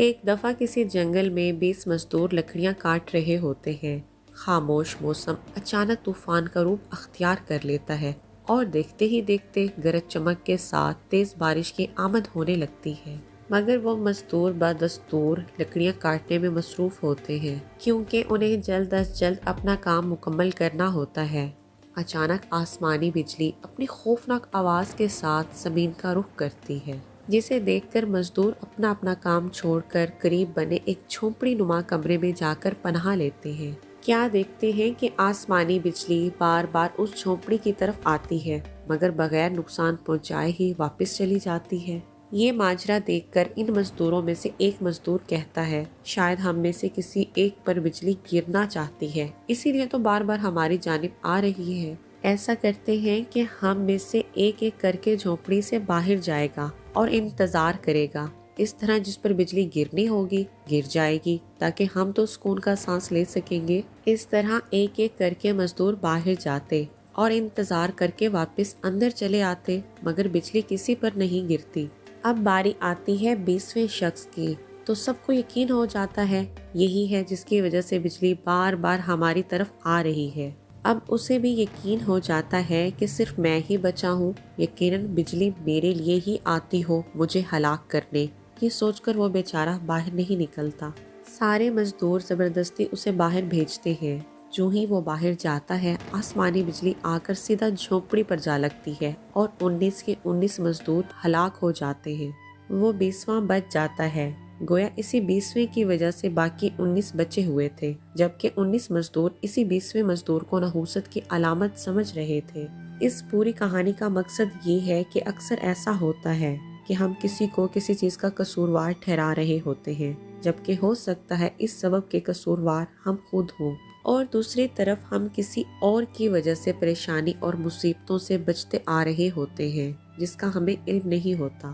ایک دفعہ کسی جنگل میں 20 مزدور لکڑیاں کاٹ رہے ہوتے ہیں۔ خاموش موسم اچانک طوفان کا روپ اختیار کر لیتا ہے اور دیکھتے ہی دیکھتے گرج چمک کے ساتھ تیز بارش کی آمد ہونے لگتی ہے۔ مگر وہ مزدور بدستور لکڑیاں کاٹنے میں مصروف ہوتے ہیں کیونکہ انہیں جلد از جلد اپنا کام مکمل کرنا ہوتا ہے۔ اچانک آسمانی بجلی اپنی خوفناک آواز کے ساتھ زمین کا رخ کرتی ہے، جسے دیکھ کر مزدور اپنا اپنا کام چھوڑ کر قریب بنے ایک جھونپڑی نما کمرے میں جا کر پناہ لیتے ہیں۔ کیا دیکھتے ہیں کہ آسمانی بجلی بار بار اس جھونپڑی کی طرف آتی ہے مگر بغیر نقصان پہنچائے ہی واپس چلی جاتی ہے۔ یہ ماجرا دیکھ کر ان مزدوروں میں سے ایک مزدور کہتا ہے، شاید ہم میں سے کسی ایک پر بجلی گرنا چاہتی ہے، اسی لیے تو بار بار ہماری جانب آ رہی ہے۔ ایسا کرتے ہیں کہ ہم میں سے ایک ایک کر کے جھونپڑی سے باہر جائے گا اور انتظار کرے گا۔ اس طرح جس پر بجلی گرنی ہوگی گر جائے گی تاکہ ہم تو سکون کا سانس لے سکیں گے۔ اس طرح ایک ایک کر کے مزدور باہر جاتے اور انتظار کر کے واپس اندر چلے آتے مگر بجلی کسی پر نہیں گرتی۔ اب باری آتی ہے 20ویں شخص کی، تو سب کو یقین ہو جاتا ہے یہی ہے جس کی وجہ سے بجلی بار بار ہماری طرف آ رہی ہے۔ اب اسے بھی یقین ہو جاتا ہے کہ صرف میں ہی بچا ہوں، یقیناً بجلی میرے لیے ہی آتی ہو مجھے ہلاک کرنے۔ یہ سوچ کر وہ بیچارہ باہر نہیں نکلتا۔ سارے مزدور زبردستی اسے باہر بھیجتے ہیں۔ جو ہی وہ باہر جاتا ہے آسمانی بجلی آ کر سیدھا جھونپڑی پر جا لگتی ہے اور 19 کے 19 مزدور ہلاک ہو جاتے ہیں۔ وہ 20واں بچ جاتا ہے، گویا اسی 20ویں کی وجہ سے باقی 19 بچے ہوئے تھے، جبکہ 19 مزدور اسی 20ویں مزدور کو نحوست کی علامت سمجھ رہے تھے۔ اس پوری کہانی کا مقصد یہ ہے کہ اکثر ایسا ہوتا ہے کہ ہم کسی کو کسی چیز کا قصوروار ٹھہرا رہے ہوتے ہیں، جبکہ ہو سکتا ہے اس سبب کے قصوروار ہم خود ہوں، اور دوسری طرف ہم کسی اور کی وجہ سے پریشانی اور مصیبتوں سے بچتے آ رہے ہوتے ہیں جس کا ہمیں علم نہیں ہوتا۔